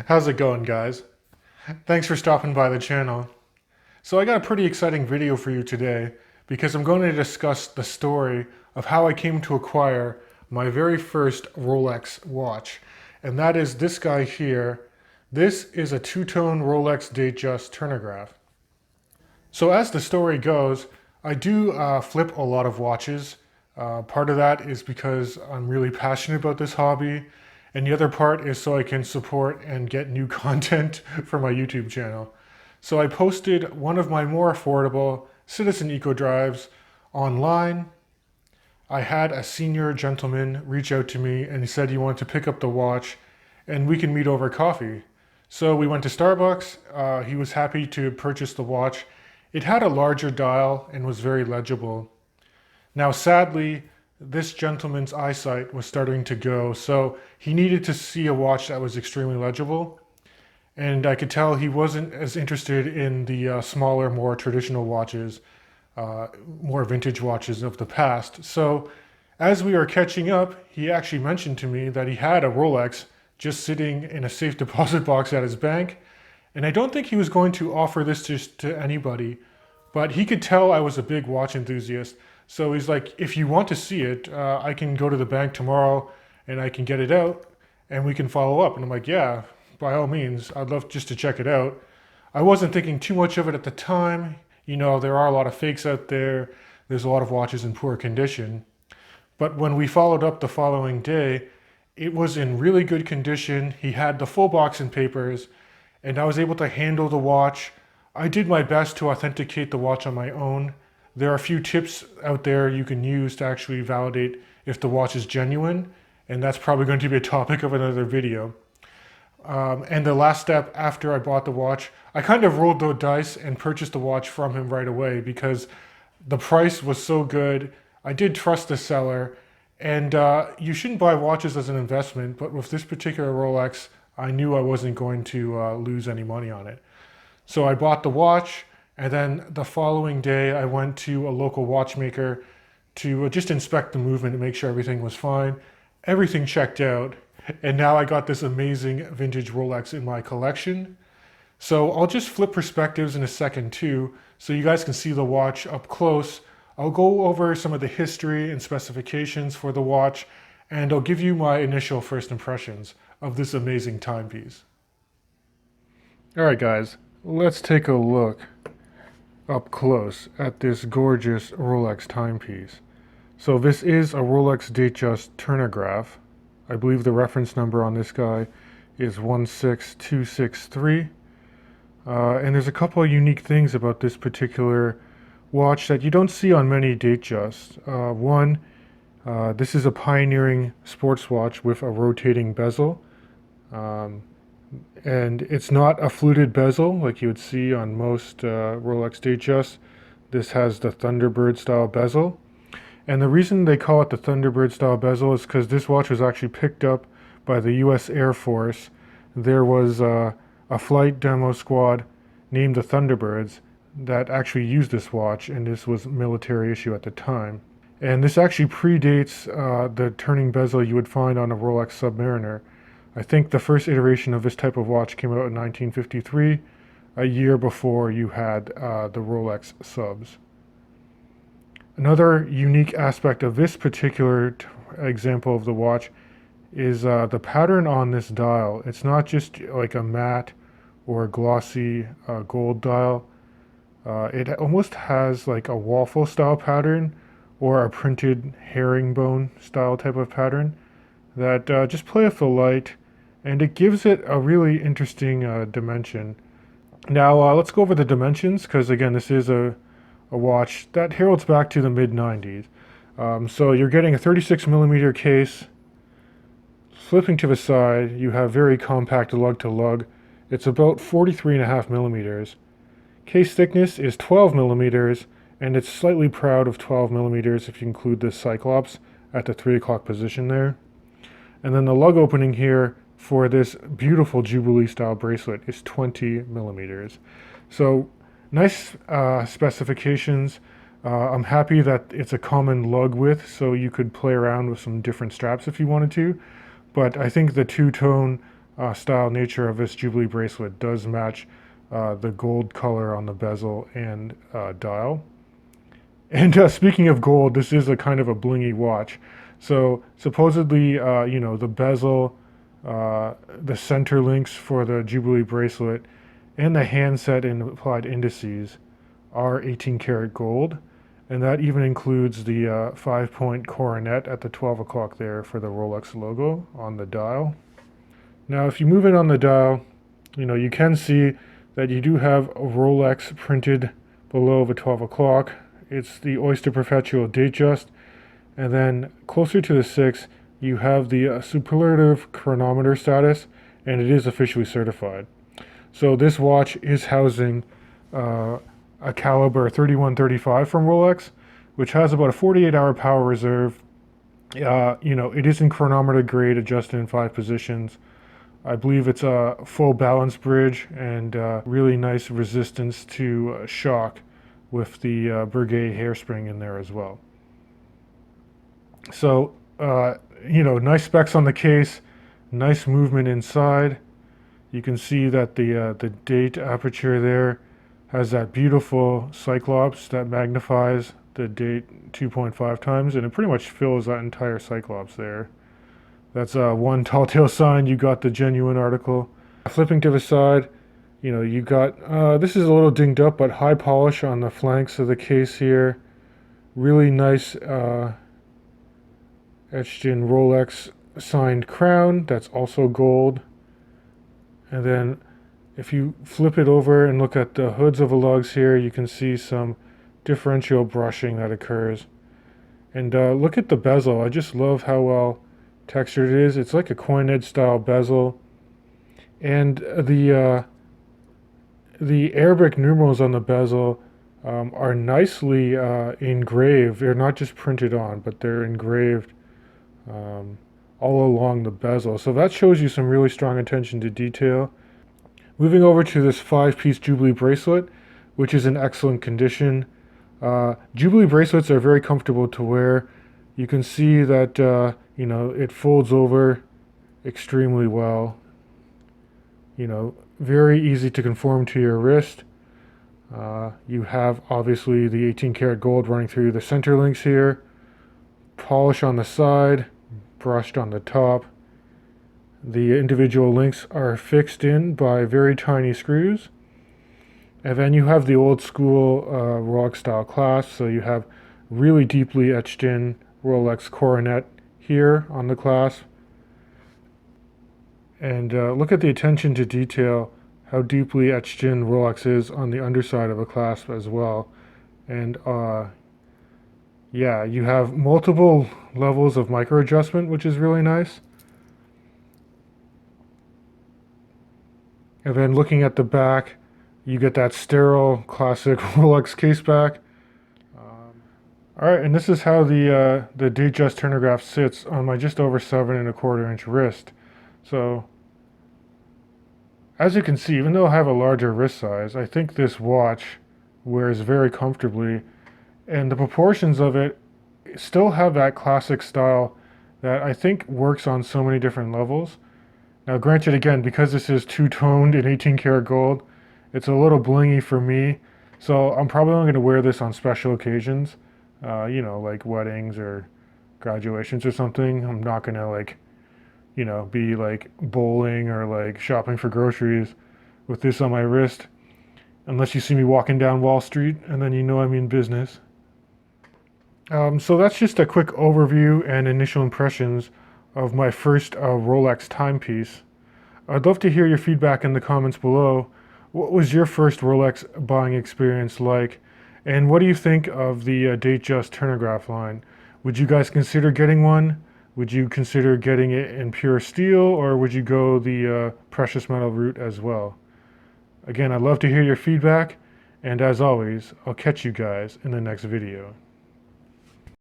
How's it going, guys? Thanks for stopping by the channel. So I got a pretty exciting video for you today because I'm going to discuss the story of how I came to acquire my very first Rolex watch. And that is this guy here. This is a two-tone Rolex Datejust Turn'O'Graph. So as the story goes, I do flip a lot of watches. Part of that is because I'm really passionate about this hobby, and the other part is so I can support and get new content for my YouTube channel. So I posted one of my more affordable Citizen Eco Drives online. I had a senior gentleman reach out to me and he said he wanted to pick up the watch and we can meet over coffee. So we went to Starbucks. He was happy to purchase the watch. It had a larger dial and was very legible. Now, sadly, this gentleman's eyesight was starting to go, so he needed to see a watch that was extremely legible. And I could tell he wasn't as interested in the smaller, more traditional watches, more vintage watches of the past. So as we were catching up, he actually mentioned to me that he had a Rolex just sitting in a safe deposit box at his bank. And I don't think he was going to offer this just to anybody, but he could tell I was a big watch enthusiast. So he's like, if you want to see it, I can go to the bank tomorrow and I can get it out and we can follow up. And I'm like, yeah, by all means, I'd love just to check it out. I wasn't thinking too much of it at the time. You know, there are a lot of fakes out there. There's a lot of watches in poor condition. But when we followed up the following day, it was in really good condition. He had the full box and papers, and I was able to handle the watch. I did my best to authenticate the watch on my own. There are a few tips out there you can use to actually validate if the watch is genuine, and that's probably going to be a topic of another video. And the last step after I bought the watch, I kind of rolled the dice and purchased the watch from him right away because the price was so good. I did trust the seller, and you shouldn't buy watches as an investment, but with this particular Rolex, I knew I wasn't going to lose any money on it. So I bought the watch, and then the following day I went to a local watchmaker to just inspect the movement and make sure everything was fine. Everything checked out, and now I got this amazing vintage Rolex in my collection. So I'll just flip perspectives in a second too, so you guys can see the watch up close. I'll go over some of the history and specifications for the watch, and I'll give you my initial first impressions of this amazing timepiece. Alright guys, let's take a look up close at this gorgeous Rolex timepiece. So this is a Rolex Datejust Turn'O'Graph. I believe the reference number on this guy is 16263. And there's a couple of unique things about this particular watch that you don't see on many Datejusts. One, this is a pioneering sports watch with a rotating bezel. And it's not a fluted bezel like you would see on most Rolex Datejusts. This has the Thunderbird style bezel. And the reason they call it the Thunderbird style bezel is because this watch was actually picked up by the US Air Force. There was a flight demo squad named the Thunderbirds that actually used this watch, and this was military issue at the time. And this actually predates the turning bezel you would find on a Rolex Submariner. I think the first iteration of this type of watch came out in 1953, a year before you had the Rolex subs. Another unique aspect of this particular example of the watch is the pattern on this dial. It's not just like a matte or a glossy gold dial. It almost has like a waffle style pattern or a printed herringbone style type of pattern that just play with the light, and it gives it a really interesting dimension. Now let's go over the dimensions, because again, this is a watch that heralds back to the mid-90s. So you're getting a 36 millimeter case. Flipping to the side, you have very compact lug to lug. It's about 43.5 millimeters. Case thickness is 12 millimeters, and it's slightly proud of 12 millimeters if you include the Cyclops at the 3 o'clock position there. And then the lug opening here for this beautiful Jubilee style bracelet is 20 millimeters. So nice specifications. I'm happy that it's a common lug width, so you could play around with some different straps if you wanted to. But I think the two-tone style nature of this Jubilee bracelet does match the gold color on the bezel and dial. And speaking of gold, this is a kind of a blingy watch. So supposedly, the bezel, the center links for the Jubilee bracelet, and the handset and applied indices are 18 karat gold. And that even includes the 5-point coronet at the 12 o'clock there for the Rolex logo on the dial. Now, if you move in on the dial, you can see that you do have a Rolex printed below the 12 o'clock. It's the Oyster Perpetual Datejust. And then closer to the 6, you have the superlative chronometer status, and it is officially certified. So this watch is housing a caliber 3135 from Rolex, which has about a 48-hour power reserve. It is in chronometer grade, adjusted in 5 positions. I believe it's a full balance bridge and really nice resistance to shock with the Breguet hairspring in there as well. So, nice specs on the case, nice movement inside. You can see that the date aperture there has that beautiful cyclops that magnifies the date 2.5 times, and it pretty much fills that entire cyclops there. That's one tall tale sign. You got the genuine article. Flipping to the side, you got, this is a little dinged up, but high polish on the flanks of the case here. Really nice etched in Rolex signed crown. That's also gold. And then if you flip it over and look at the hoods of the lugs here, you can see some differential brushing that occurs. And look at the bezel. I just love how well textured it is. It's like a coin edge style bezel. And the Arabic numerals on the bezel are nicely engraved. They're not just printed on, but they're engraved all along the bezel. So that shows you some really strong attention to detail. Moving over to this 5-piece Jubilee bracelet, which is in excellent condition. Jubilee bracelets are very comfortable to wear. You can see that it folds over extremely well. Very easy to conform to your wrist. You have obviously the 18 karat gold running through the center links here. Polish on the side, brushed on the top. The individual links are fixed in by very tiny screws. And then you have the old school Rolex style clasp, so you have really deeply etched in Rolex coronet here on the clasp. And look at the attention to detail, how deeply etched in Rolex is on the underside of a clasp as well. And you have multiple levels of micro adjustment, which is really nice. And then looking at the back, you get that sterile classic Rolex case back. Alright, and this is how the Datejust Turn'O'Graph sits on my just over 7¼ inch wrist. So, as you can see, even though I have a larger wrist size, I think this watch wears very comfortably, and the proportions of it still have that classic style that I think works on so many different levels. Now granted, again, because this is two-toned in 18 karat gold, it's a little blingy for me, so I'm probably only going to wear this on special occasions, like weddings or graduations or something. I'm not going to be like bowling or like shopping for groceries with this on my wrist, unless you see me walking down Wall Street, and then I mean business. So that's just a quick overview and initial impressions of my first Rolex timepiece. I'd love to hear your feedback in the comments below. What was your first Rolex buying experience like? And what do you think of the Datejust Turn'O'Graph line? Would you guys consider getting one? Would you consider getting it in pure steel, or would you go the precious metal route as well? Again, I'd love to hear your feedback, and as always, I'll catch you guys in the next video.